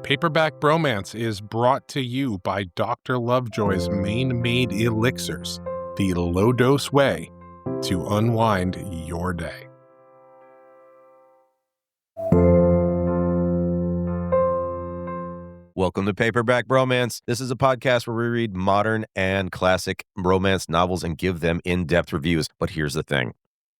Paperback Bromance is brought to you by Dr. Lovejoy's Maine Made Elixirs, the low-dose way to unwind your day. Welcome to Paperback Bromance. This is a podcast where we read modern and classic romance novels and give them in-depth reviews. But here's the thing.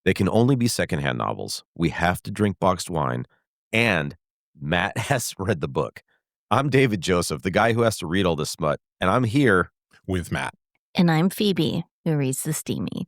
They can only be secondhand novels. We have to drink boxed wine. And Matt has read the book. I'm David Joseph, the guy who has to read all this smut. And I'm here With Matt. And I'm Phoebe, who reads the steamy.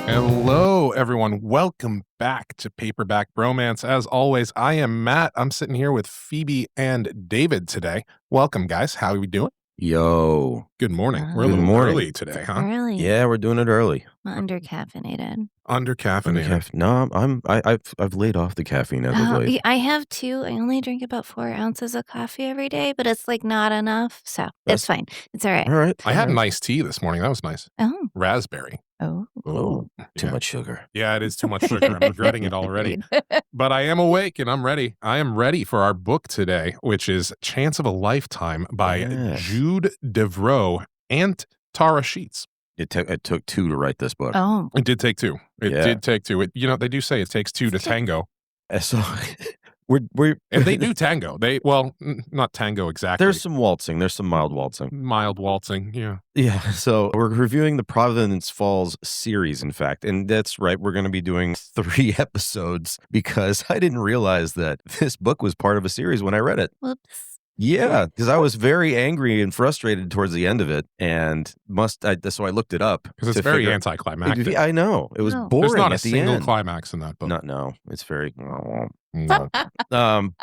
Hello, everyone. Welcome back to Paperback Bromance. As always, I am Matt. I'm sitting here with Phoebe and David today. Welcome, guys. How are we doing? Yo. Good morning. We're a Good little morning. early today, huh? Early. Yeah, we're doing it early. Under-caffeinated. Under-caffeinated. No, I've laid off the caffeine as of late. I have too. I only drink about 4 ounces of coffee every day, but it's like not enough. So it's fine. It's all right. All right. I had an iced tea this morning. That was nice. Oh. Raspberry. Oh. Oh, too Yeah. much sugar. Yeah, it is too much sugar. I'm regretting it already. But I am awake and I'm ready. I am ready for our book today, which is Chance of a Lifetime by Yes. Jude, Deveraux, and Tara Sheets. It took 2 to write this book. Oh. It did take 2. It Yeah. did take 2. They do say it takes 2 to tango. So we're And they do tango. Not tango exactly. There's some waltzing. There's some mild waltzing. mild waltzing. Yeah. Yeah, so we're reviewing the Providence Falls series, in fact. And that's right, we're going to be doing 3 episodes because I didn't realize that this book was part of a series when I read it. Whoops. Yeah, because I was very angry and frustrated towards the end of it, and so I looked it up. Because it's to very figure- anticlimactic. I know. It was No. boring There's not a at the single end. climax in that book. No, it's very... No.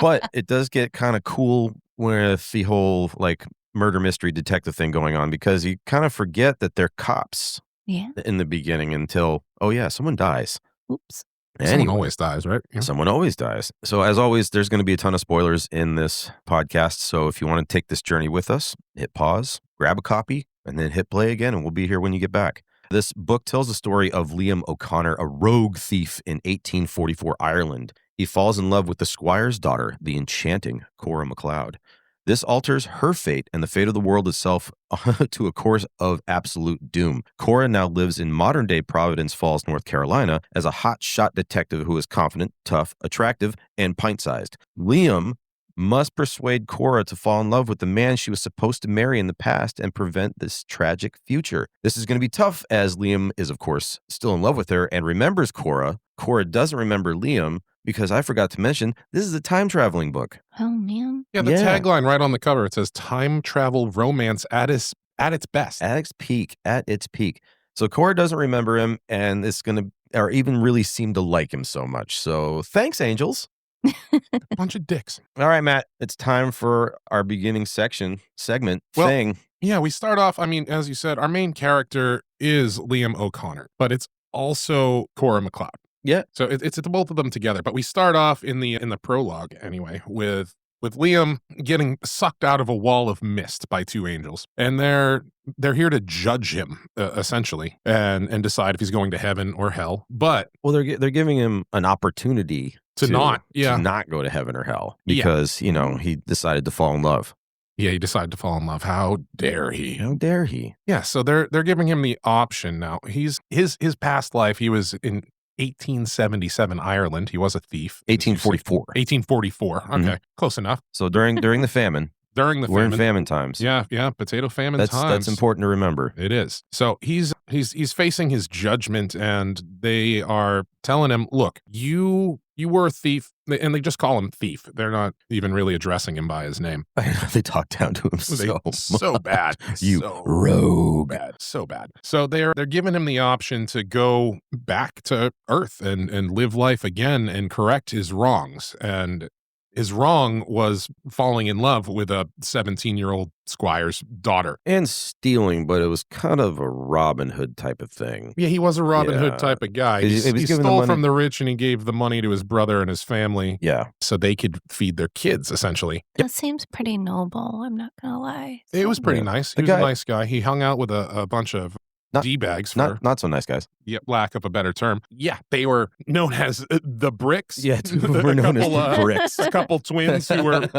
But it does get kind of cool with the whole, like, murder mystery detective thing going on, because you kind of forget that they're cops Yeah. in the beginning until, oh yeah, someone dies. Oops. Someone Anyway, always dies, right? Yeah. someone always dies. So as always, there's going to be a ton of spoilers in this podcast. So if you want to take this journey with us, hit pause, grab a copy, and then hit play again, and we'll be here when you get back. This book tells the story of Liam O'Connor, a rogue thief in 1844 Ireland. He falls in love with the squire's daughter, the enchanting Cora MacLeod. This alters her fate and the fate of the world itself to a course of absolute doom. Cora now lives in modern-day Providence Falls, North Carolina, as a hot-shot detective who is confident, tough, attractive, and pint-sized. Liam must persuade Cora to fall in love with the man she was supposed to marry in the past and prevent this tragic future. This is going to be tough, as Liam is, of course, still in love with her and remembers Cora. Cora doesn't remember Liam, because I forgot to mention, this is a time-traveling book. Oh, man. Yeah, the Yeah. tagline right on the cover, it says time travel romance at its best. At its peak. So Cora doesn't remember him, and it's going to, or even really seem to like him so much. So thanks, angels. Bunch of dicks. All right, Matt, it's time for our beginning segment Well, thing. Yeah, we start off, as you said, our main character is Liam O'Connor, but it's also Cora MacLeod. Yeah. So it's both of them together. But we start off in the prologue anyway with Liam getting sucked out of a wall of mist by 2 angels, and they're here to judge him essentially and decide if he's going to heaven or hell. But Well, they're giving him an opportunity to not go to heaven or hell because, he decided to fall in love. Yeah, he decided to fall in love. How dare he? How dare he? Yeah, so they're giving him the option now. His past life, he was in 1877 Ireland. He was a thief. 1844. 1844. Okay, close enough. So during the famine, During the we're famine. in famine times. Yeah, potato famine That's times. important to remember. It is. So he's facing his judgment, and they are telling him, "Look, you were a thief," and they just call him thief. They're not even really addressing him by his name. They talk down to him So bad. You so rogue. bad. So bad. So they're giving him the option to go back to Earth and live life again and correct his wrongs. And His wrong was falling in love with a 17-year-old squire's daughter. And stealing, but it was kind of a Robin Hood type of thing. Yeah, he was a Robin Hood Yeah. type of guy. He He was giving the stole money- from the rich and he gave the money to his brother and his family Yeah. so they could feed their kids, essentially. That seems pretty noble. I'm not gonna lie. It was pretty Yeah. nice. The He was a guy- nice guy. He hung out with a bunch of Not- D-bags for Not so nice guys. lack of a better term. Yeah, they were known as the Bricks. Yeah, we're known as the Bricks. A couple twins who were,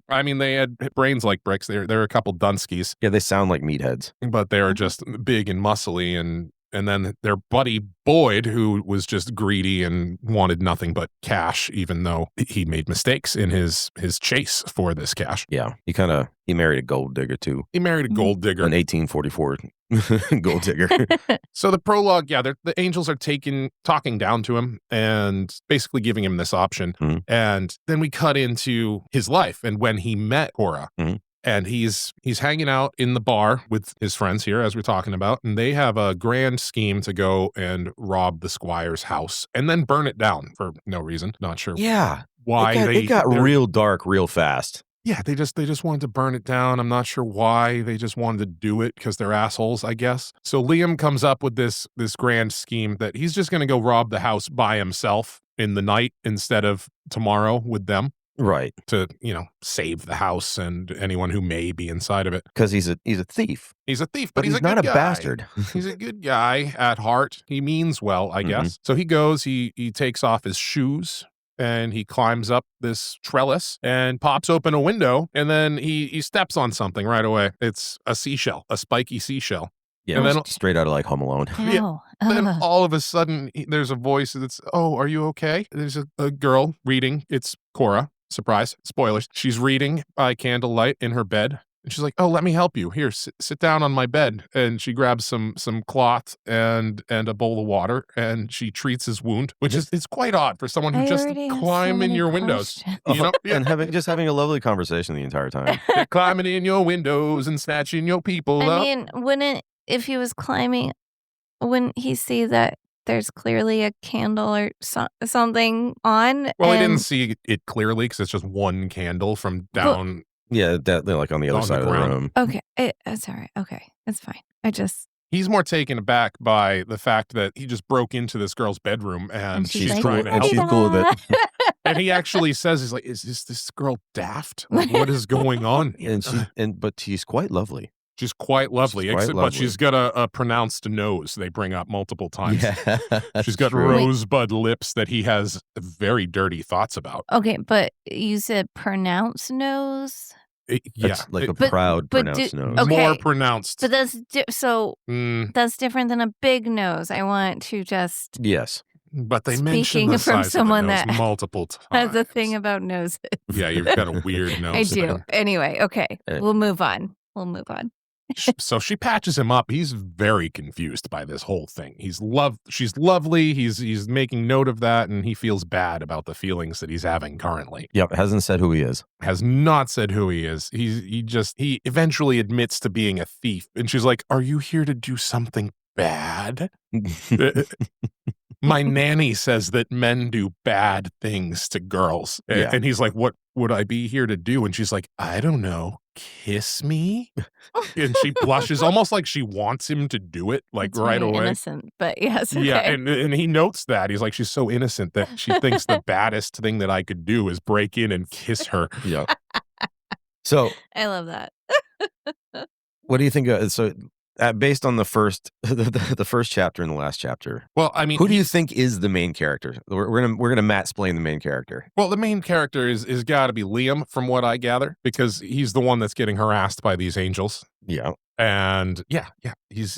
I mean, they had brains like bricks. They were a couple Dunskies, Yeah, they sound like meatheads. but they were just big and muscly. And then their buddy Boyd, who was just greedy and wanted nothing but cash, even though he made mistakes in his chase for this cash. Yeah, he married a gold digger too, He married a gold digger. an 1844 gold digger. So the prologue, yeah, the angels are talking down to him and basically giving him this option. Mhm. And then we cut into his life and when he met Cora. Mhm. And he's hanging out in the bar with his friends here, as we're talking about, and they have a grand scheme to go and rob the squire's house and then burn it down for no reason. Not sure Yeah, why it got they're- real dark real fast. Yeah, they just wanted to burn it down. I'm not sure why. They just wanted to do it because they're assholes, I guess. So Liam comes up with this grand scheme that he's just going to go rob the house by himself in the night instead of tomorrow with them Right, to, save the house and anyone who may be inside of it. because he's a thief, He's a thief, but he's he's a not good a guy. bastard. He's a good guy at heart. He means well, I Mhm. guess. So he goes, he takes off his shoes and he climbs up this trellis and pops open a window and then he steps on something right away. It's a seashell, a spiky seashell. Yeah, And then- straight out of like Home Alone. Yeah. Ow. Then Ugh. all of a sudden there's a voice that's, "Oh, are you okay?" There's a girl reading. It's Cora. Surprise. Spoilers. She's reading by candlelight in her bed. And she's like, "Oh, let me help you. Here, sit down on my bed." And she grabs some cloth and a bowl of water, and she treats his wound, which is it's quite odd for someone who I just already have so climb in many your windows. questions. You know, yeah, And having a lovely conversation the entire time. they're climbing in your windows and snatching your people I up. mean, if he was climbing, wouldn't he see that there's clearly a candle or something on? Well, I and- didn't see it clearly because it's just one candle from down. Yeah, they're like on the other On the side of the ground. room. Okay, it's all right. Okay, it's fine. He's more taken aback by the fact that he just broke into this girl's bedroom and she's like, trying to and help she's him. cool with it. And he actually says, he's like, "Is this girl daft? Like, what is going on?" But she's quite lovely. She's quite lovely, She's quite but lovely. she's got a pronounced nose. They bring up multiple times. Yeah, She's got true. rosebud lips that he has very dirty thoughts about. Okay, but you said pronounced nose. Yeah, That's like a But- proud but pronounced nose. okay. more pronounced. But that's so Mm, that's different than a big nose. I want to just Yes. but they Speaking mention the from size someone of the nose that multiple times. has a thing about noses. Yeah, you've got a weird nose. I do. man. Anyway, okay, Eh. we'll move on. So she patches him up. He's very confused by this whole thing. She's lovely. He's making note of that, and he feels bad about the feelings that he's having currently. Yep. Hasn't said who he is. Has not said who he is. He eventually admits to being a thief, and she's like, "Are you here to do something bad?" My nanny says that men do bad things to girls. Yeah. And he's like, "What would I be here to do?" And she's like, "I don't know. Kiss me?" And she blushes almost like she wants him to do it, like It's right very away. Innocent, but yes. Okay. Yeah, and he notes that. He's like, she's so innocent that she thinks the baddest thing that I could do is break in and kiss her. Yeah. So, I love that. what do you think? Based on the first, the first chapter and the last chapter, Well, I mean, who do you think is the main character? We're gonna Matt-splain the main character. Well, the main character is got to be Liam, from what I gather, because he's the one that's getting harassed by these angels. Yeah. And yeah, he's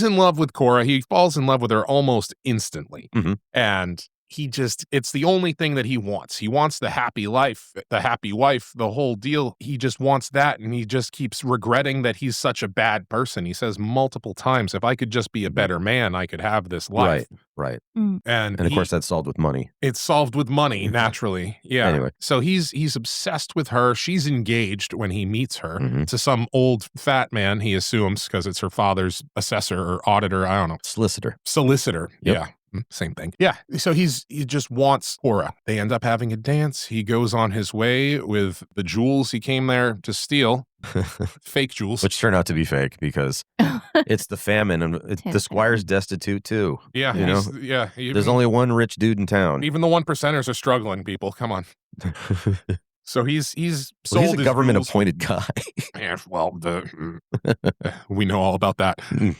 in love with Cora. He falls in love with her almost instantly. Mhm. And it's the only thing that he wants. He wants the happy life, the happy wife, the whole deal. He just wants that. And he just keeps regretting that he's such a bad person. He says multiple times, if I could just be a better man, I could have this life. Right. And And of course, that's solved with money. it's solved with money, naturally. Yeah. Anyway. So he's obsessed with her. She's engaged when he meets her Mhm. to some old fat man, he assumes, because it's her father's assessor or auditor. I don't know. Solicitor. Solicitor. Yep. Yeah. Same thing. Yeah. So he just wants Cora. They end up having a dance. He goes on his way with the jewels he came there to steal. Fake jewels. Which turn out to be fake because it's the famine and the squire's destitute too. Yeah. You know? Yeah. There's only one rich dude in town. Even the 1%ers are struggling, people. Come on. So he's sold he's a his government jewels. appointed guy. Yeah, well, we know all about that.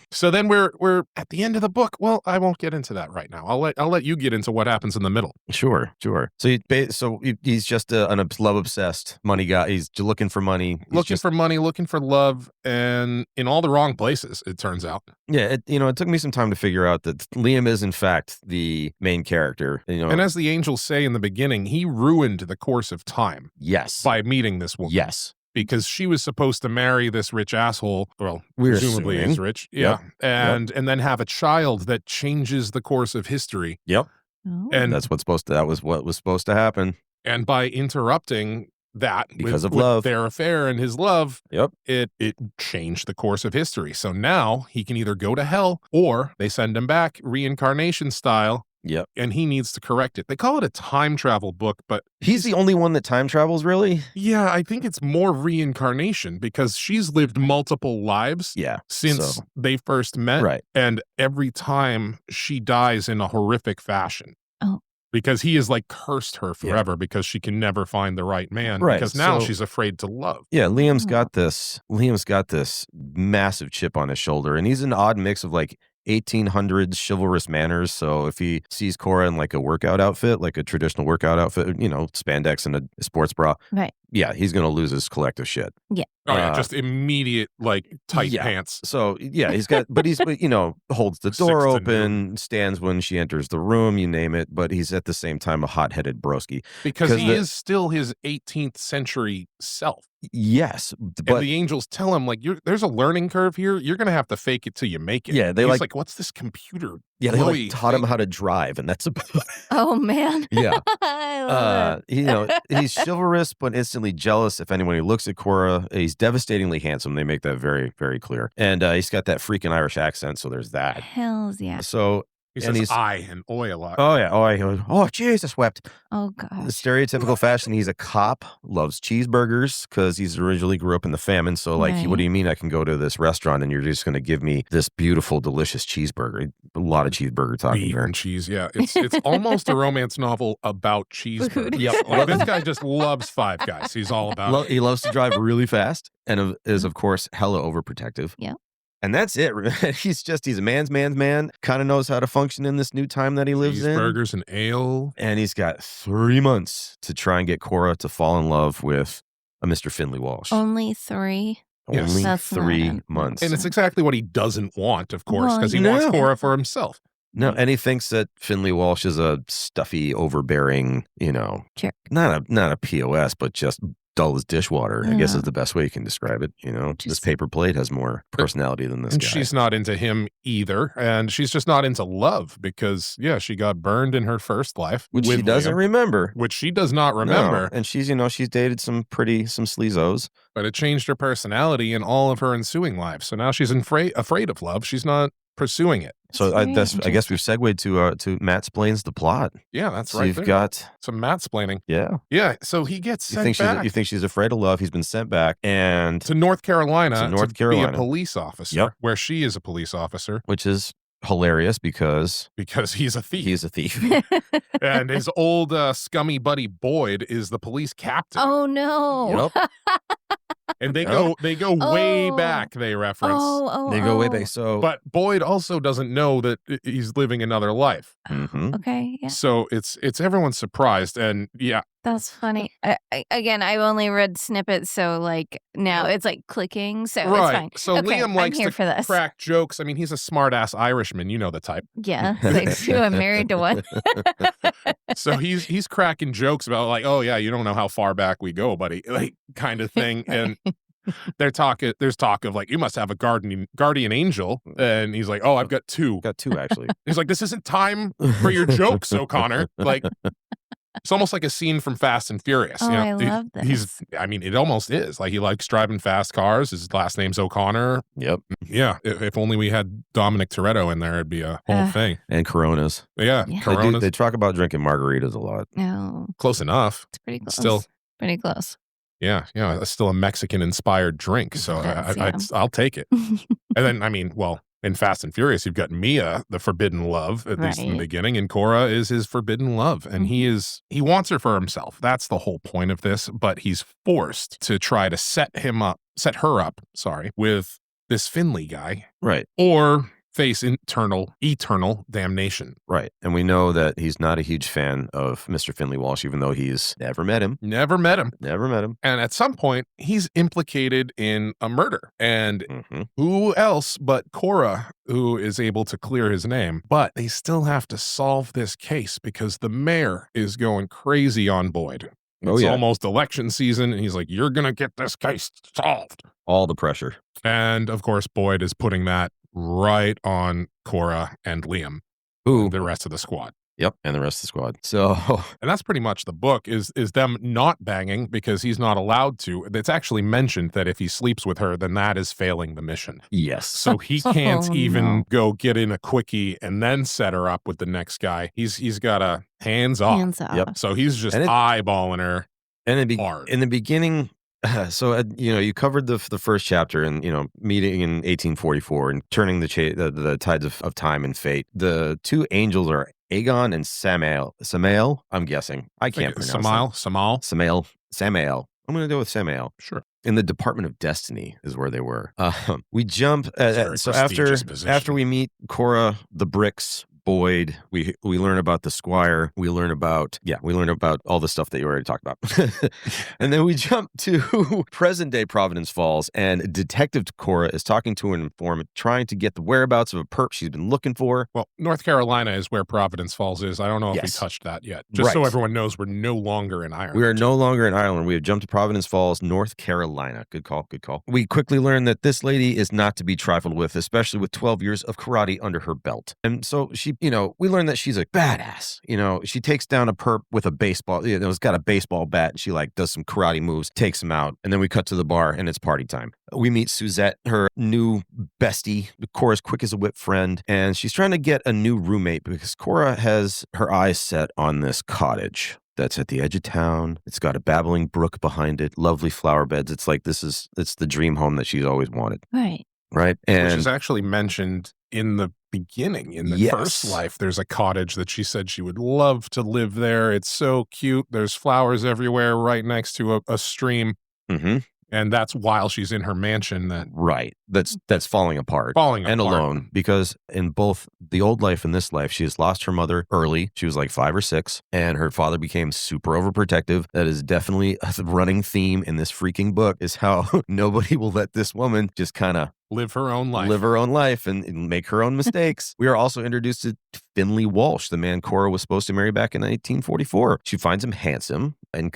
So then we're at the end of the book. Well, I won't get into that right now. I'll let you get into what happens in the middle. Sure. So he's just a love obsessed money guy. He's looking for money. Looking for love, and in all the wrong places. It turns out. Yeah, it took me some time to figure out that Liam is in fact the main character. And as the angels say in the beginning, he ruined the course of time. Yes. By meeting this woman. Yes. Because she was supposed to marry this rich asshole. Well, We're presumably assuming. he's rich. Yeah. And then have a child that changes the course of history. Yep. Oh. And that was what was supposed to happen. And by interrupting that because of with love, their affair and his love, yep, it changed the course of history. So now he can either go to hell or they send him back reincarnation style. Yep. And he needs to correct it. They call it a time travel book, but he's the only one that time travels, really? Yeah, I think it's more reincarnation because she's lived multiple lives since they first met. Right. And every time she dies in a horrific fashion. Oh. Because he has like cursed her forever because she can never find the right man. Right. Because now she's afraid to love. Yeah, Liam's got this massive chip on his shoulder, and he's an odd mix of like 1800s chivalrous manners. So if he sees Cora in like a workout outfit, like a traditional workout outfit, spandex and a sports bra, right? Yeah, he's gonna lose his collective shit. Yeah. Oh yeah, just immediate like tight pants. So yeah, he's got, but he's holds the door open, stands when she enters the room, you name it. But he's at the same time a hot-headed broski because he is still his 18th century self. Yes, but and the angels tell him like, there's a learning curve here. You're gonna have to fake it till you make it. Yeah, he's like, what's this computer? Yeah, they like taught him how to drive, and that's about. Oh man. Yeah. I love it. He's chivalrous but instantly jealous if anyone who looks at Cora. He's devastatingly handsome. They make that very, very clear. And he's got that freaking Irish accent, so there's that. Hells yeah. So he says I and oi a lot. Oh yeah, oh Jesus wept. Oh god. The stereotypical fashion. He's a cop, loves cheeseburgers because he's originally grew up in the famine. So like, what do you mean I can go to this restaurant and you're just going to give me this beautiful, delicious cheeseburger? A lot of cheeseburger talking Beef there. and cheese. Yeah, it's almost a romance novel about cheeseburgers. Yeah, like, this guy just loves Five Guys. He's all about. He loves to drive really fast and is of course hella overprotective. Yeah. And that's it. He's a man's man, kind of knows how to function in this new time that he lives in. Burgers and ale. And he's got 3 months to try and get Cora to fall in love with a Mr. Finley Walsh. Only 3? Yes. Only That's 3 months. And it's exactly what he doesn't want, of course, because he Well, wants Cora for himself. No, and he thinks that Finley Walsh is a stuffy, overbearing, jerk. Not a POS, but just dull as dishwater, I guess Yeah. is the best way you can describe it. This Just- paper plate has more personality than this And guy. she's not into him either. And she's just not into love because, she got burned in her first life. Which with she doesn't Liam, remember. Which she does not No. remember. And she's, she's dated some sleazos. But it changed her personality in all of her ensuing lives. So now she's afraid of love. She's not pursuing it. So That's very I guess we've segued to Matt Splains the plot. Yeah, that's So right. you've there. got some mansplaining. Yeah. Yeah, so he gets You sent think back you think she's afraid of love? He's been sent back and to North Carolina To be a police officer. Yep. Where she is a police officer which is hilarious because he's a thief. he's a thief. And his old scummy buddy Boyd is the police captain. Oh no. Yep. And they go way back, they reference. Oh. They go way back. So But Boyd also doesn't know that he's living another life. Mhm. Okay. Yeah. So it's everyone's surprised. And yeah, That's funny. Again, I've only read snippets, so like now it's like clicking, so it's fine. So Okay, Liam I'm likes here to for this. crack jokes. I mean, he's a smart ass Irishman, you know the type. Yeah, like two. I'm married to one. So he's cracking jokes about like, oh yeah, you don't know how far back we go, buddy, like kind of thing. And there's talk of like, you must have a guardian angel, and he's like, oh, I've got 2. Got 2 actually. He's like, this isn't time for your jokes, O'Connor. Like, It's almost like a scene from Fast and Furious. Oh, I love He's, this. I mean, it almost is. Like, he likes driving fast cars. His last name's O'Connor. Yep. Yeah. If only we had Dominic Toretto in there, it'd be a whole thing. And Coronas. Yeah. Yeah. Coronas. They talk about drinking margaritas a lot. No, Close enough. it's pretty close. Still. Pretty close. Yeah. It's still a Mexican-inspired drink. So Yes, I'll take it. And then, I mean, well, in Fast and Furious, you've got Mia, the forbidden love, at least in the Right. beginning, and Cora is his forbidden love. And he wants her for himself. That's the whole point of this, but he's forced to try to set her up, with this Finley guy, Right. or face eternal damnation. Right. And we know that he's not a huge fan of Mr. Finley Walsh, even though he's never met him. Never met him. And at some point, he's implicated in a murder. And who else but Cora, who is able to clear his name. But they still have to solve this case because the mayor is going crazy on Boyd. It's almost election season, and he's like, you're going to get this case solved. All the pressure. And, of course, Boyd is putting that right on Cora and Liam, and the rest of the squad. Yep, and the rest of the squad. So, and that's pretty much the book is them not banging because he's not allowed to. It's actually mentioned that if he sleeps with her, then that is failing the mission. Yes. So he can't even go get in a quickie and then set her up with the next guy. He's got a hands off. Hands off. Yep. So he's just eyeballing her. And hard. In the beginning, so you covered the first chapter and meeting in 1844 and turning the tides of time and fate. The two angels are Aegon and Samael. I'm guessing. I can't pronounce Samael. Samael. I'm going to go with Samael. Sure. In the Department of Destiny is where they were. We jump. So after we meet Cora, the Bricks, Boyd, we learn about the Squire. We learn about all the stuff that you already talked about. And then we jump to present day Providence Falls, and Detective Cora is talking to an informant, trying to get the whereabouts of a perp she's been looking for. Well, North Carolina is where Providence Falls is. I don't know if we touched that yet. Just so everyone knows, we're no longer in Ireland. We are no longer in Ireland. We have jumped to Providence Falls, North Carolina. Good call. We quickly learn that this lady is not to be trifled with, especially with 12 years of karate under her belt. And so she, we learn that she's a badass. She takes down a perp with a baseball, it's got a baseball bat, and she does some karate moves, takes him out, and then we cut to the bar and it's party time. We meet Suzette, her new bestie, Cora's quick as a whip friend, and she's trying to get a new roommate because Cora has her eyes set on this cottage that's at the edge of town. It's got a babbling brook behind it, lovely flower beds. It's like it's the dream home that she's always wanted. Right. And which is actually mentioned in the beginning, in the first life. There's a cottage that she said she would love to live there. It's so cute. There's flowers everywhere right next to a stream. And that's while she's in her mansion that's falling apart. Alone, because in both the old life and this life, she has lost her mother early. She was like 5 or 6, and her father became super overprotective. That is definitely a running theme in this freaking book, is how nobody will let this woman just kind of live her own life and make her own mistakes. We are also introduced to Finley Walsh, the man Cora was supposed to marry back in 1844. She finds him handsome and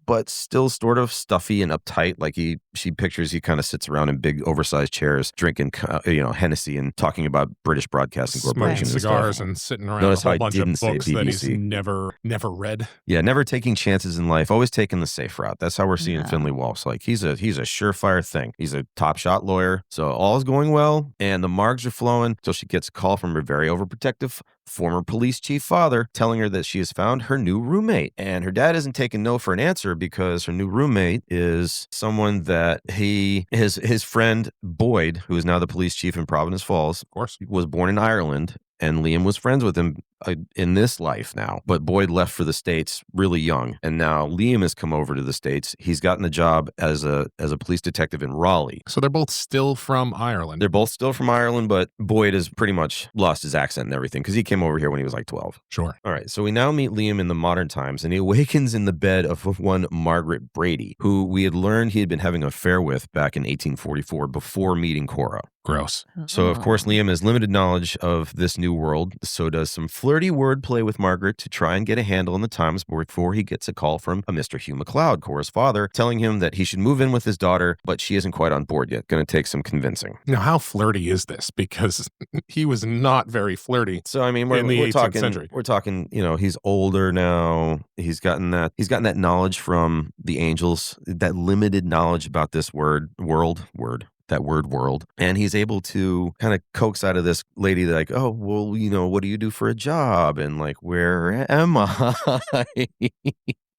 but still sort of stuffy and uptight. Like she pictures he kind of sits around in big oversized chairs drinking Hennessy and talking about British Broadcasting Corporation and cigars and sitting around Notice a whole how I bunch didn't of say books that he's BBC. never read. Yeah, never taking chances in life, always taking the safe route. That's how we're seeing Finley Walsh. Like he's a surefire thing. He's a top shot lawyer. So all is going well, and the margs are flowing until she gets a call from her very overprotective former police chief father telling her that she has found her new roommate. And her dad isn't taking no for an answer because her new roommate is someone that his friend Boyd, who is now the police chief in Providence Falls, of course, was born in Ireland. And Liam was friends with him in this life now. But Boyd left for the States really young. And now Liam has come over to the States. He's gotten the job as a police detective in Raleigh. So they're both still from Ireland. They're both still from Ireland, but Boyd has pretty much lost his accent and everything because he came over here when he was like 12. Sure. All right. So we now meet Liam in the modern times, and he awakens in the bed of one Margaret Brady, who we had learned he had been having an affair with back in 1844 before meeting Cora. Gross. So, of course, Liam has limited knowledge of this new world. So does some flirty wordplay with Margaret to try and get a handle on the times before he gets a call from a Mr. Hugh McLeod, Cora's father, telling him that he should move in with his daughter, but she isn't quite on board yet. Going to take some convincing. Now, how flirty is this? Because he was not very flirty. So I mean, in the we're 18th talking, century. we're talking. You know, he's older now. He's gotten that knowledge from the angels, that limited knowledge about this world, and he's able to kind of coax out of this lady like, oh, well, you know, what do you do for a job, and like, where am I?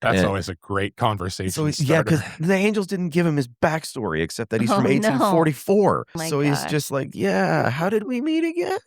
That's always a great conversation starter. Yeah, because the angels didn't give him his backstory except that he's from 1844. So he's just like, yeah, how did we meet again?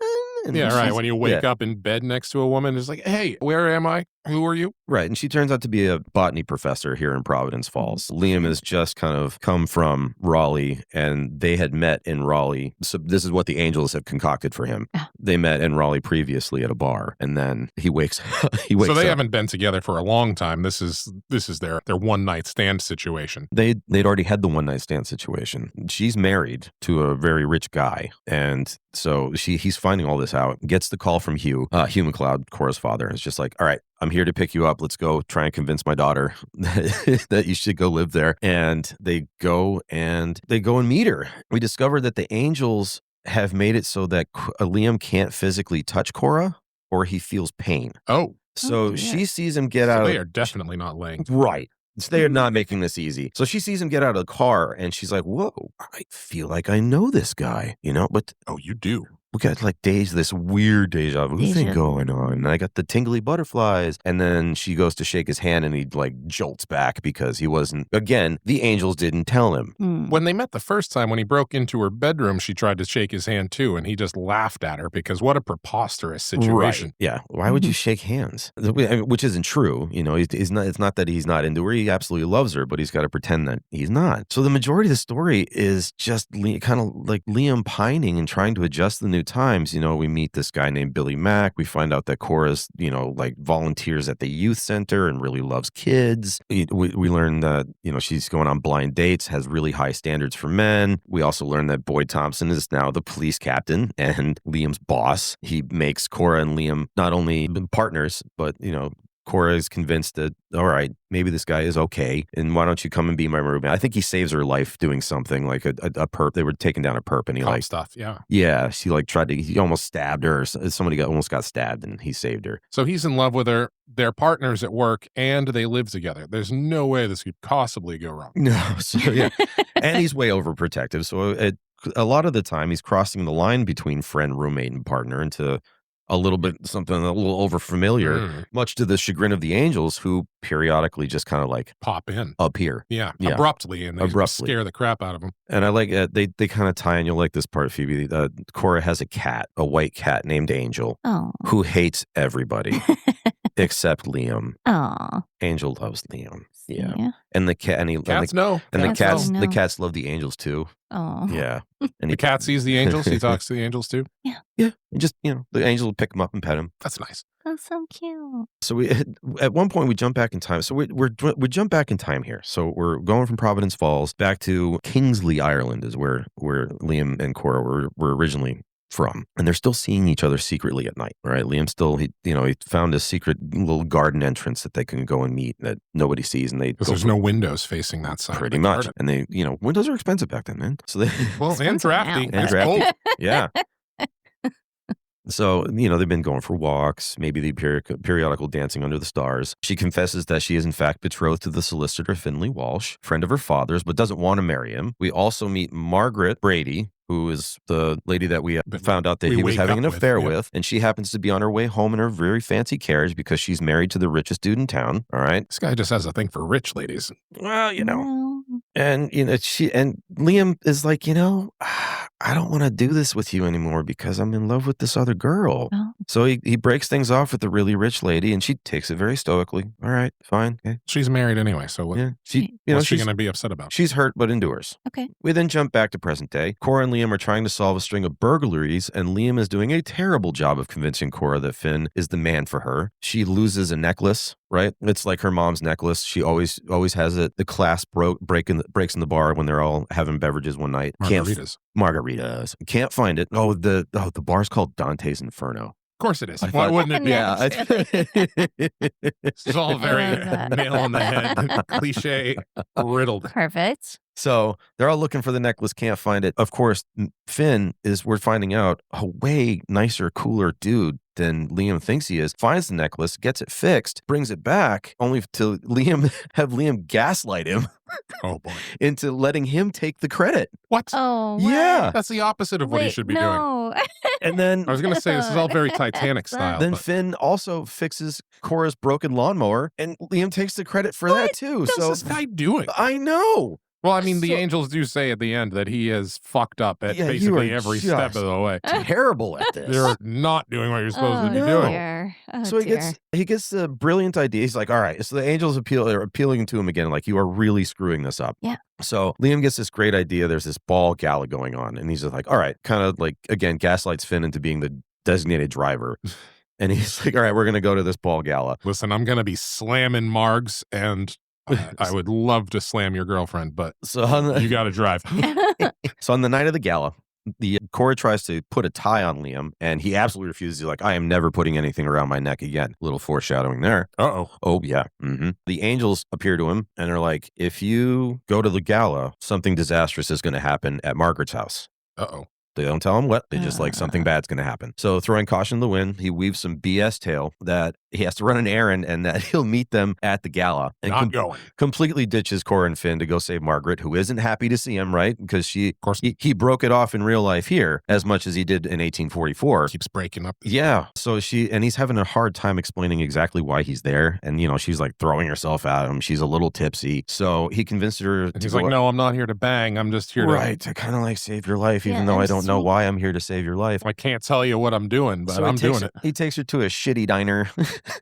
And yeah, right. When you wake up in bed next to a woman, it's like, hey, where am I? Who are you? Right. And she turns out to be a botany professor here in Providence Falls. Liam has just kind of come from Raleigh, and they had met in Raleigh. So this is what the angels have concocted for him. They met in Raleigh previously at a bar, and then he wakes up. So they haven't been together for a long time. This is their one night stand situation. They'd already had the one night stand situation. She's married to a very rich guy, and so he's finding all this out. Gets the call from Hugh McLeod, Cora's father. It's just like, all right, I'm here to pick you up. Let's go try and convince my daughter that you should go live there. And they go and meet her. We discover that the angels have made it so that Liam can't physically touch Cora, or he feels pain. Oh. So she sees him get out. They are definitely not laying. Right. So they are not making this easy. So she sees him get out of the car, and she's like, whoa, I feel like I know this guy, you know? But oh, you do. We got like this weird deja vu thing going on. And I got the tingly butterflies. And then she goes to shake his hand, and he like jolts back because he wasn't, again, the angels didn't tell him. When they met the first time, when he broke into her bedroom, she tried to shake his hand too. And he just laughed at her because what a preposterous situation. Right. Yeah. Why would you shake hands? Which isn't true. You know, it's not that he's not into her. He absolutely loves her, but he's got to pretend that he's not. So the majority of the story is just kind of like Liam pining and trying to adjust the new times. You know, we meet this guy named Billy Mack. We find out that Cora's, you know, like volunteers at the youth center and really loves kids. We learn that, you know, she's going on blind dates, has really high standards for men. We also learn that Boyd Thompson is now the police captain and Liam's boss. He makes Cora and Liam not only partners, but, you know, Cora is convinced that, all right, maybe this guy is okay, and why don't you come and be my roommate? I think he saves her life doing something like a perp. They were taking down a perp, and he like stuff. Yeah. She like he almost stabbed her. Or somebody almost got stabbed, and he saved her. So he's in love with her. They're partners at work, and they live together. There's no way this could possibly go wrong. No, so yeah, and he's way overprotective. So a lot of the time, he's crossing the line between friend, roommate, and partner into a little bit something a little overfamiliar, much to the chagrin of the angels, who periodically just kind of like pop in up here, abruptly, and they scare the crap out of them. And I like they kind of tie in. You'll like this part, Phoebe. Cora has a white cat named Angel, who hates everybody except Liam. Oh, Angel loves Liam. Yeah. And the cat the cats love the angels too. Oh, yeah. And the cat sees the angels. He talks to the angels too. Yeah. And just, you know, the angel will pick him up and pet him. That's nice. That's so cute. So at one point we jump back in time. So we jump back in time here. So we're going from Providence Falls back to Kingsley, Ireland, is where Liam and Cora were originally from, and they're still seeing each other secretly at night. Right? Liam still he found a secret little garden entrance that they can go and meet that nobody sees, and there's no windows facing that side. Pretty much, and they windows are expensive back then, man. So and drafty, yeah. So, you know, they've been going for walks, maybe the periodical dancing under the stars. She confesses that she is, in fact, betrothed to the solicitor Finley Walsh, friend of her father's, but doesn't want to marry him. We also meet Margaret Brady, who is the lady that we found out that he was having an affair with. And she happens to be on her way home in her very fancy carriage because she's married to the richest dude in town. All right. This guy just has a thing for rich ladies. Well, you know. And, you know, Liam is like, you know, I don't want to do this with you anymore because I'm in love with this other girl. Oh. So he breaks things off with the really rich lady, and she takes it very stoically. All right, fine. Okay. She's married anyway, so what's she going to be upset about? She's hurt but endures. Okay. We then jump back to present day. Cora and Liam are trying to solve a string of burglaries, and Liam is doing a terrible job of convincing Cora that Finn is the man for her. She loses a necklace. Right? It's like her mom's necklace. She always has it. The clasp breaks in the bar when they're all having beverages one night. Margaritas. Can't find it. The bar's called Dante's Inferno. course it is. I Why thought- wouldn't it be? Yeah. This is all very I love that. nail on the head, cliche, riddled. Perfect. So they're all looking for the necklace, can't find it. Of course, Finn is, we're finding out, a way nicer, cooler dude than Liam thinks he is, finds the necklace, gets it fixed, brings it back, only to have Liam gaslight him Oh boy. into letting him take the credit. What? Oh, Yeah. what? That's the opposite of what he Wait, should be doing. no. And then I was going to say, this is all very Titanic style. Then but Finn also fixes Cora's broken lawnmower, and Liam takes the credit for that too. What's So this guy doing? I know. Well, I mean, the So- angels do say at the end that he has fucked up at Yeah, you basically are every step just of the way. Terrible at this. You're not doing what you're supposed to be Oh, doing. dear. Oh, So dear. he gets the brilliant idea. He's like, all right. So the angels are appealing to him again, like, you are really screwing this up. Yeah. So Liam gets this great idea. There's this ball gala going on, and he's just like, all right, kind of like, again, gaslights Finn into being the designated driver. And he's like, all right, we're going to go to this ball gala. Listen, I'm going to be slamming Margs, and I would love to slam your girlfriend, but So on you got to drive. So on the night of the gala, Cora tries to put a tie on Liam, and he absolutely refuses. He's like, I am never putting anything around my neck again. Little foreshadowing there. Uh-oh. Oh, yeah. The angels appear to him and are like, if you go to the gala, something disastrous is going to happen at Margaret's house. Uh-oh. They don't tell him what. They just like, something bad's going to happen. So throwing caution to the wind, he weaves some BS tale that he has to run an errand and that he'll meet them at the gala. And Not going. completely ditches Cora and Finn to go save Margaret, who isn't happy to see him, right? Because Of course, he broke it off in real life here as much as he did in 1844. keeps breaking up. Yeah. So he's having a hard time explaining exactly why he's there. And, she's like throwing herself at him. She's a little tipsy. So he convinced her And to he's go like, no, I'm not here to bang. I'm just here to kind of like save your life, even Yeah, though I I'm don't know sweet. why I'm here to save your life. I can't tell you what I'm doing, but So I'm doing it. He takes her to a shitty diner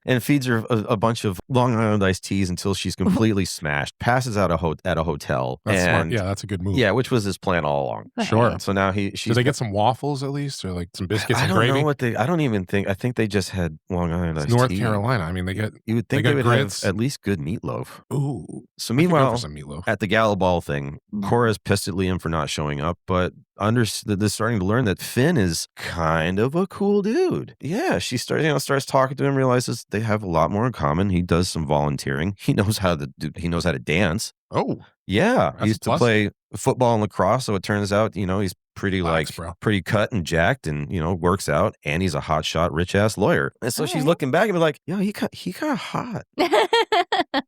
and feeds her a bunch of Long Island iced teas until she's completely smashed, passes out at a hotel. That's smart. and Yeah, that's a good move. Yeah, which was his plan all along. Sure. So now Did she's they get some waffles at least, or like some biscuits I and don't gravy? know what I don't even think. I think they just had Long Island It's iced North tea. Carolina. I mean, they get. You would they think got they would grits. have at least good meatloaf. Ooh. So I could go meanwhile, for some meatloaf. at the gala ball thing, Cora's pissed at Liam for not showing up, but they're starting to learn that Finn is kind of a cool dude. Yeah, she starts talking to him, realizes they have a lot more in common. He does some volunteering. He knows how to dance. Oh, Yeah, That's he used a to plus. play football and lacrosse, so it turns out, he's pretty Relax, bro. pretty cut and jacked, and works out, and he's a hotshot rich ass lawyer. And so she's Alright. looking back and be like, "Yo, he kind of hot."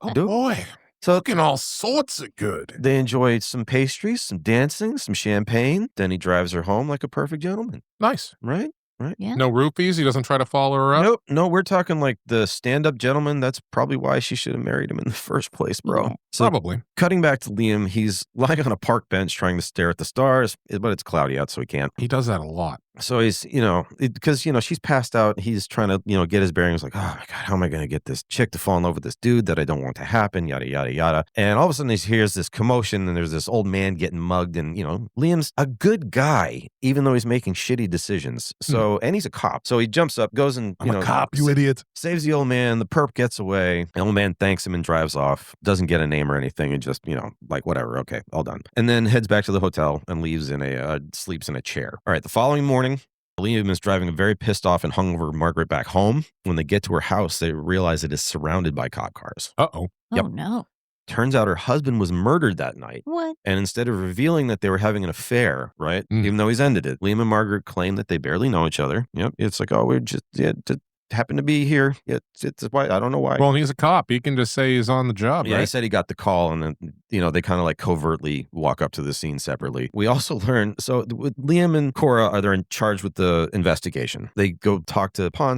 oh Dude. boy. So Looking all sorts of good. they enjoy some pastries, some dancing, some champagne. Then he drives her home like a perfect gentleman, Nice. right? Yeah. No roofies. He doesn't try to follow her up. Nope, no, we're talking like the stand-up gentleman. That's probably why she should have married him in the first place, bro. So Probably. cutting back to Liam, he's lying on a park bench trying to stare at the stars, but it's cloudy out, so he can't. He does that a lot. So he's, because, she's passed out. He's trying to, get his bearings like, oh my God, how am I going to get this chick to fall in love with this dude that I don't want to happen, yada, yada, yada. And all of a sudden he hears this commotion and there's this old man getting mugged. And, Liam's a good guy, even though he's making shitty decisions. So, and he's a cop. So he jumps up, goes and, I'm a cop, you idiot. saves the old man. The perp gets away. The old man thanks him and drives off. Doesn't get a name or anything, and just, like, whatever. Okay, all done. And then heads back to the hotel and sleeps in a chair. All right, the following morning, Liam is driving a very pissed off and hungover Margaret back home. When they get to her house, they realize it is surrounded by cop cars. Uh-oh. Yep. Oh, no. Turns out her husband was murdered that night. What? And instead of revealing that they were having an affair, right, even though he's ended it, Liam and Margaret claim that they barely know each other. Yep. It's like, oh, we're just happen to be here. It's why I don't know why. Well, he's a cop. He can just say he's on the job, Yeah, he right? said he got the call, and then they kind of like covertly walk up to the scene separately. We also learn with Liam and Cora they're in charge with the investigation. They go talk to pawn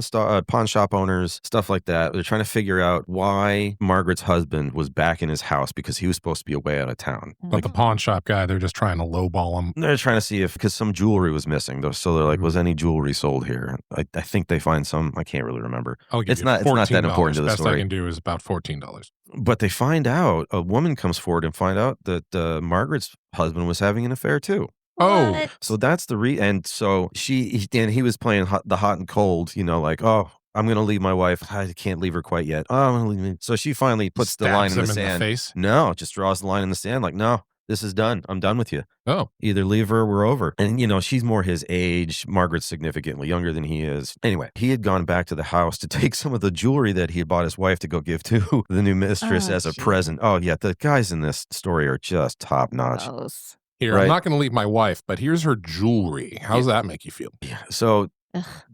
shop owners, stuff like that. They're trying to figure out why Margaret's husband was back in his house because he was supposed to be away out of town. But the pawn shop guy, they're just trying to lowball him. They're trying to see because some jewelry was missing. So they're like, was any jewelry sold here? I think they find some. I can't really remember. I'll give It's you not that important to the Best story. I can do is about $14. But they find out, a woman comes forward and find out that Margaret's husband was having an affair too. Oh. What? So that's and so he was playing the hot and cold, like, oh, I'm going to leave my wife. I can't leave her quite yet. Oh, I'm going to leave me. So she finally puts the line in the Stabs him sand. in the face. No, just draws the line in the sand like, no, this is done. I'm done with you. Oh, Either leave her or we're over. And, she's more his age. Margaret's significantly younger than he is. Anyway, he had gone back to the house to take some of the jewelry that he had bought his wife to go give to the new mistress as a present. Oh, yeah. The guys in this story are just top notch. Gross. here, I'm not going to leave my wife, but here's her jewelry. How does that make you feel? Yeah. So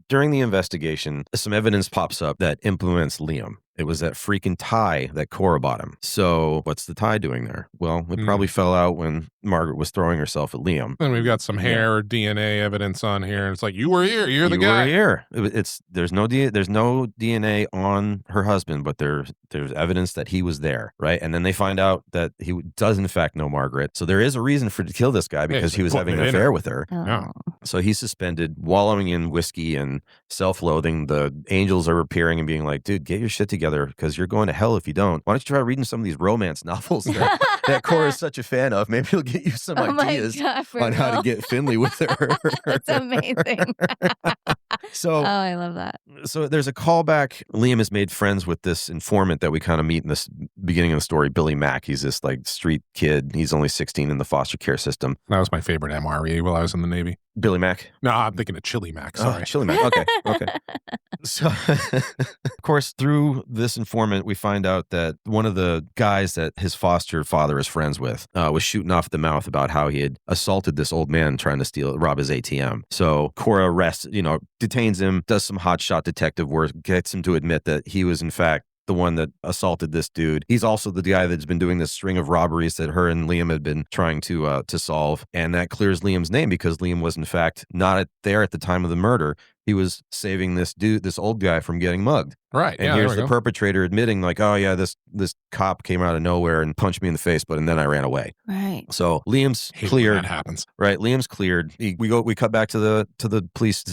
during the investigation, some evidence pops up that implements Liam. It was that freaking tie that Cora bought him. So what's the tie doing there? Well, it probably fell out when Margaret was throwing herself at Liam. And we've got some hair or DNA evidence on here. And it's like, you were here. You're the guy. You were here. There's no DNA on her husband, but there's evidence that he was there, right? And then they find out that he does in fact know Margaret. So there is a reason to kill this guy because he was having an affair with her. Yeah. So he's suspended, wallowing in whiskey and self-loathing. The angels are appearing and being like, dude, get your shit together because you're going to hell if you don't. Why don't you try reading some of these romance novels that Cora is such a fan of? Maybe it'll get you some ideas on how to get Finley with her. That's amazing. So, I love that. So there's a callback. Liam has made friends with this informant that we kind of meet in this beginning of the story, Billy Mack. He's this like street kid. He's only 16 in the foster care system. That was my favorite MRE while I was in the Navy. Billy Mack? No, I'm thinking of Chili Mac. Sorry. Oh, Chili Mac. Okay. So, of course, through this informant, we find out that one of the guys that his foster father is friends with was shooting off the mouth about how he had assaulted this old man trying to rob his ATM. So Cora detains him, does some hotshot detective work, gets him to admit that he was in fact the one that assaulted this dude. He's also the guy that's been doing this string of robberies that her and Liam had been trying to solve. And that clears Liam's name because Liam was in fact not there at the time of the murder. He was saving this old guy from getting mugged. Right. And here's the perpetrator admitting like, oh yeah, this cop came out of nowhere and punched me in the face, and then I ran away. Right. So Liam's cleared. That happens. Right. Liam's cleared. We cut back to the police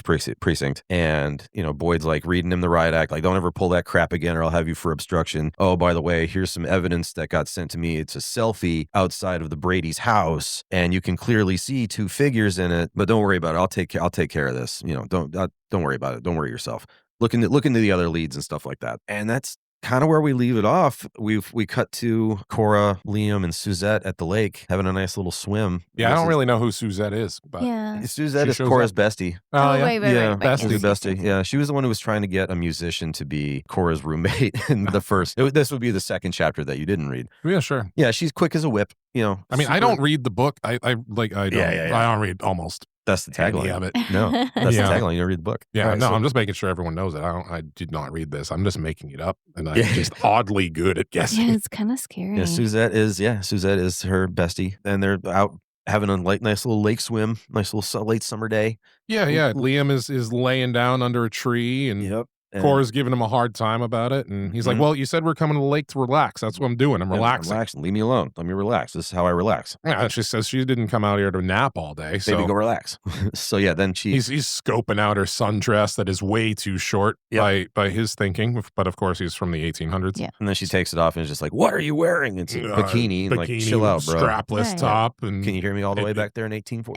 precinct, and Boyd's like reading him the riot act, like, don't ever pull that crap again or I'll have you for obstruction. Oh, by the way, here's some evidence that got sent to me. It's a selfie outside of the Brady's house, and you can clearly see two figures in it. But don't worry about it. I'll take care of this. Don't worry about it. Don't worry yourself. Look into the other leads and stuff like that. And that's kind of where we leave it off. We cut to Cora, Liam, and Suzette at the lake having a nice little swim. Yeah, I don't really know who Suzette is, but Suzette is Cora's bestie. Oh, yeah. Wait, Bestie. Yeah, she was the one who was trying to get a musician to be Cora's roommate in the first. This would be the second chapter that you didn't read. Yeah, sure. Yeah, she's quick as a whip. I mean, I don't read the book. I don't read almost. That's the tagline of it. No, that's the tagline. You don't read the book. Yeah, right, I'm just making sure everyone knows it. I did not read this. I'm just making it up, and I'm just oddly good at guessing. Yeah, it's kind of scary. Yeah, Suzette is her bestie, and they're out having a nice little lake swim, nice little late summer day. Yeah. Liam is laying down under a tree, and Cora's giving him a hard time about it, and he's like, well, you said we're coming to the lake to relax. That's what I'm doing. I'm relaxing. Leave me alone. Let me relax. This is how I relax. Yeah, she says she didn't come out here to nap all day. So baby, go relax. So yeah, then he's scoping out her sundress that is way too short by his thinking, but of course he's from the 1800s. Yeah. And then she takes it off and is just like, what are you wearing? It's a bikini, like, chill out, bro. Strapless top. And can you hear me all the way back there in 1844?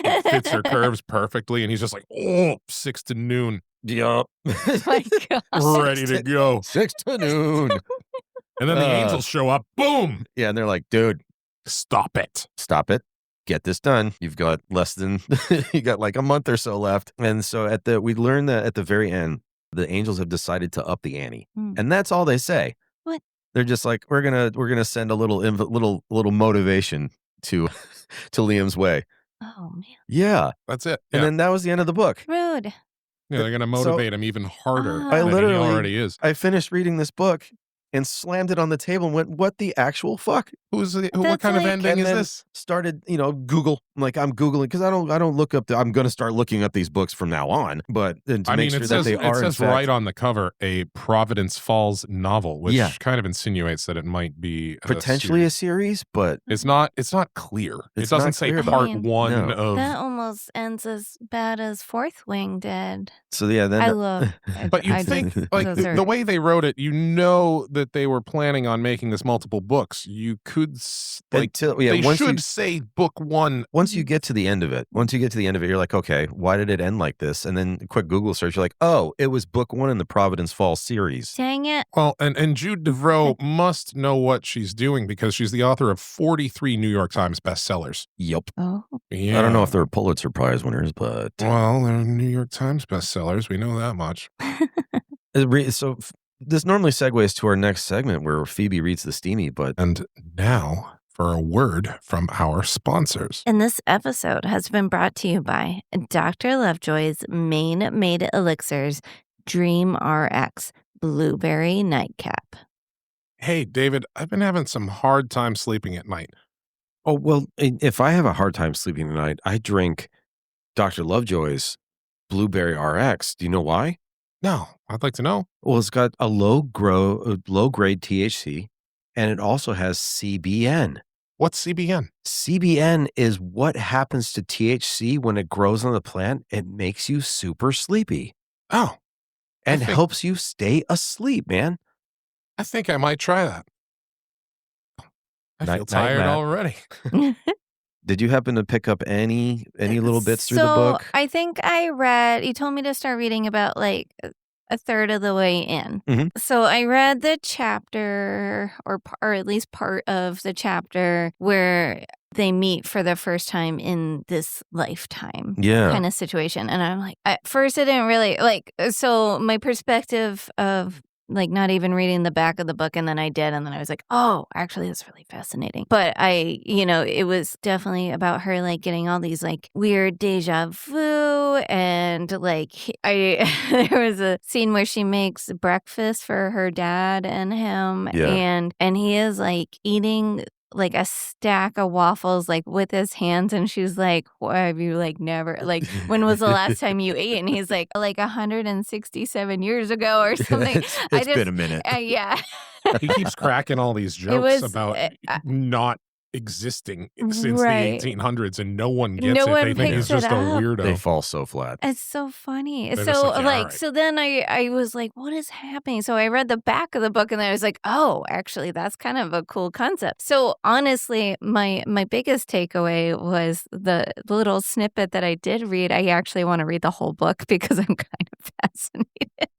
It fits her curves perfectly, and he's just like, 6 to noon. Yup. My God. Ready to go. 6 to noon. And then the angels show up. Boom. Yeah, and they're like, dude, stop it. Get this done. You've got you got like a month or so left. And so we learn that at the very end, the angels have decided to up the ante. And that's all they say. What? They're just like, we're gonna send a little motivation to Liam's way. Oh man. Yeah. That's it. And then that was the end of the book. Rude. Yeah, they're going to motivate him even harder than he already is. I finished reading this book and slammed it on the table and went, what the actual fuck? What kind of ending is this? Started, Google. I'm Googling because I don't look up. I'm going to start looking up these books from now on. But it says right on the cover, a Providence Falls novel, which kind of insinuates that it might be potentially a series, but it's not clear. It doesn't say part one of. That almost ends as bad as Fourth Wing did. So yeah, then I love. But you think like the way they wrote it, that that they were planning on making this multiple books, you could they should say book 1. Once you get to the end of it, you're like, okay, why did it end like this? And then a quick Google search, you're like, oh, it was book 1 in the Providence Falls series. Dang it. Well, and Jude Deveraux must know what she's doing because she's the author of 43 New York Times bestsellers. Yep. Oh. Yeah. I don't know if they're Pulitzer Prize winners, but well, they're New York Times bestsellers. We know that much. So this normally segues to our next segment where Phoebe reads the steamy, but And now for a word from our sponsors. And this episode has been brought to you by Dr. Lovejoy's Maine Made Elixirs Dream RX Blueberry Nightcap. Hey, David, I've been having some hard time sleeping at night. oh well, if I have a hard time sleeping tonight, I drink Dr. Lovejoy's Blueberry RX. Do you know why? No, I'd like to know. Well, it's got a low grade THC, and it also has CBN. What's CBN? CBN is what happens to THC when it grows on the plant. It makes you super sleepy Oh, and think- helps you stay asleep, man. I think I might try that. I Night- feel tired Matt. already. Did you happen to pick up any little bits through the So, book? I think I read, you told me to start reading about like a third of the way in. Mhm. So I read the chapter or at least part of the chapter where they meet for the first time in this lifetime Yeah. kind of situation. And I'm like, at first I didn't really like, so my perspective of like not even reading the back of the book, and then I did, and then I was like, oh, actually that's really fascinating. But it was definitely about her like getting all these like weird deja vu, and like there was a scene where she makes breakfast for her dad and him, Yeah. and he is like eating like a stack of waffles like with his hands, and she's like, why have you like never like when was the last time you ate? And he's like 167 years ago or something. It's been a minute. Yeah. He keeps cracking all these jokes was, about not existing since Right. the 1800s, and no one gets No it. one They think he's picks just it a up. weirdo. They fall so flat. It's so funny. They're So just like, yeah, like, alright. so then I was like, what is happening? So I read the back of the book, and I was like, oh, actually, that's kind of a cool concept. So honestly, my biggest takeaway was the little snippet that I did read. I actually want to read the whole book because I'm kind of fascinated.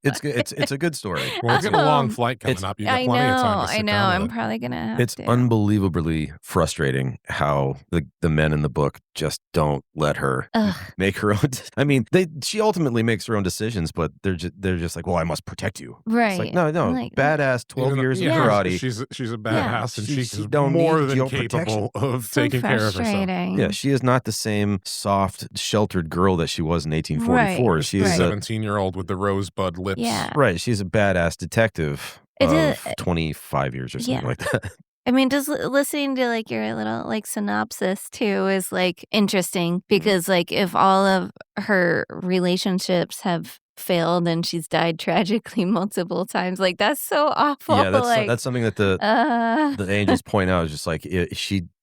It's good. It's a good story. Well, we're getting a long Um, flight coming it's- up. You got I plenty know, of time to sit I know. down I'm with it. probably gonna have It's to. unbelievably frustrating how the men in the book just don't let her Ugh. make her own. I mean, she ultimately makes her own decisions, but they're just like, well, I must protect you. Right. It's like, no, Like, badass, 12 Even though- years yeah. in karate. She's a badass, and She she's don't more need than your capable of so taking care of herself. frustrating. Yeah, she is not the same soft, sheltered girl that she was in 1844. Right, She's right. a 17-year-old with the rosebud lips. Yeah. right. She's a badass detective It of is- 25 years or something Yeah. like that. I mean, just listening to like your little like synopsis too is like interesting because like if all of her relationships have failed and she's died tragically multiple times, like that's so awful. Yeah, like, that's something that the angels point out is just like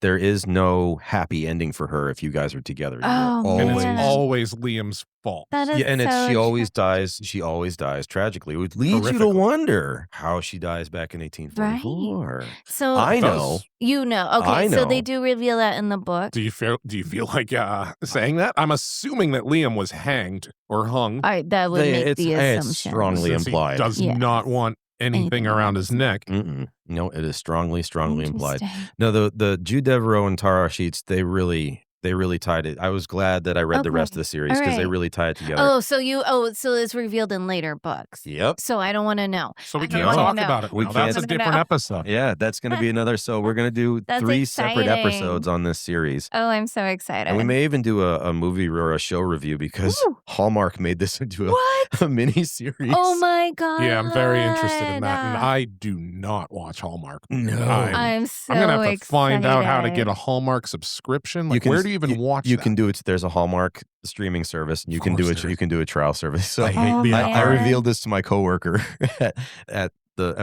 there is no happy ending for her if you guys are together. You're Oh, And always, it's man. always Liam's fault. that is yeah, and it's so she always dies. She always dies tragically, which leads you to Horrifically. wonder how she dies back in 1844. So I know. Does- you know, okay, I so they know. do reveal that in the book. Do you feel like saying that? I'm assuming that Liam was hanged or hung. That would make the it's assumption. strongly since he implied. does Yes. not want anything around his neck. Mm-mm. No, it is strongly implied. Interesting. No, the Jude Deveraux and Tara Sheets, they really tied it. I was glad that I read the rest of the series because they Alright. really tie it together. Oh, so it's revealed in later books. Yep. So I don't want to know. So we I don't can't wanna talk know. about it. We now. can't. That's a I don't different know. episode. Yeah, that's going to be another. So we're going to do That's 3 separate exciting. episodes on this series. Oh, I'm so excited. And we may even do a movie or a show review because Ooh. Hallmark made this into What? a mini series. Oh my god. Yeah, I'm very interested in that, and I do not watch Hallmark. No. I'm so I'm gonna have to find out how to excited. get a Hallmark subscription. Like, where do you even watch You that? can do it. There's a Hallmark streaming service. And you Of can do course it. there You is. can do a trial service. So I hate Oh, being man. I revealed this to my coworker at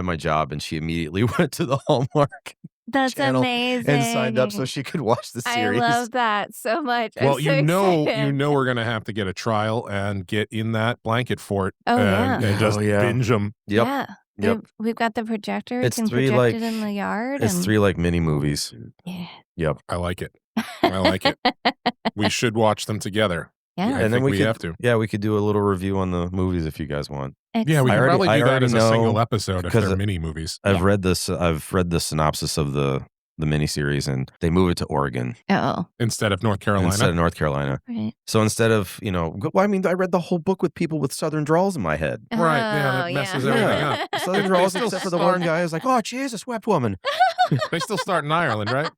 my job, and she immediately went to the Hallmark That's channel amazing. and signed up so she could watch the series. I love that so much. I'm Well, so you know excited. we're gonna have to get a trial and get in that blanket fort Oh, and yeah. just Oh, yeah. binge them. Yep. Yeah. Yep. We've got the projector. It's We can 3 project like it in the yard. it's and 3 like mini movies. Yeah. Yep. I like it. I like it. We should watch them together. Yeah. I And then think we could have to. Yeah, we could do a little review on the movies if you guys want. Yeah, we I can already- probably I do that already as a single know episode if because they're mini movies. I've read the synopsis of the miniseries, and they move it to Oregon Oh, Instead of North Carolina. instead of North Carolina. right. So instead of, I mean, I read the whole book with people with Southern drawls in my head. Right, yeah, Oh, that messes yeah. everything Yeah. up. Southern They drawls, still except for the start- one guy who's like, "Oh, she is a swept woman." They still start in Ireland, right?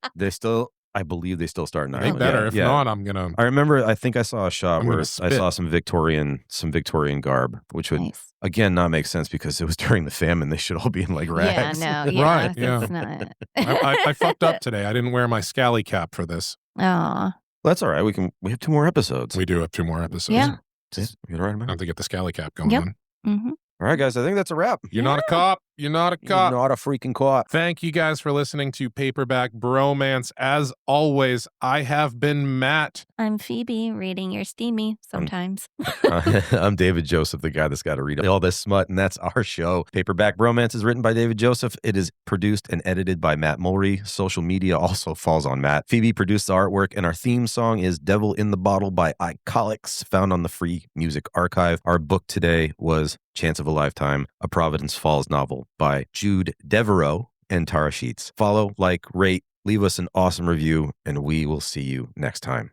I believe they still start in They Ireland. better. Yeah, If yeah. not, I'm gonna. I remember. I think I saw a shot I'm where gonna I spit. saw some Victorian garb, which would Nice. again not make sense because it was during the famine. They should all be in like rags. Yeah, no, yeah. Right, yeah. It's not. I fucked up today. I didn't wear my scally cap for this. Aw. That's all right. We have 2 more episodes. We do have 2 more episodes. Yeah. You all right, I man? have to get the scally cap going Yep. on. Mm-hmm. All right, guys. I think that's a wrap. You're not a cop. You're not a You're cop. not a freaking cop. Thank you guys for listening to Paperback Bromance. As always, I have been Matt. I'm Phoebe, reading your steamy sometimes. I'm David Joseph, the guy that's got to read all this smut, and that's our show. Paperback Bromance is written by David Joseph. It is produced and edited by Matt Mulry. Social media also falls on Matt. Phoebe produced the artwork, and our theme song is Devil in the Bottle by Icolics, found on the Free Music Archive. Our book today was Chance of a Lifetime, a Providence Falls novel by Jude Deveraux and Tara Sheets. Follow, like, rate, leave us an awesome review, and we will see you next time.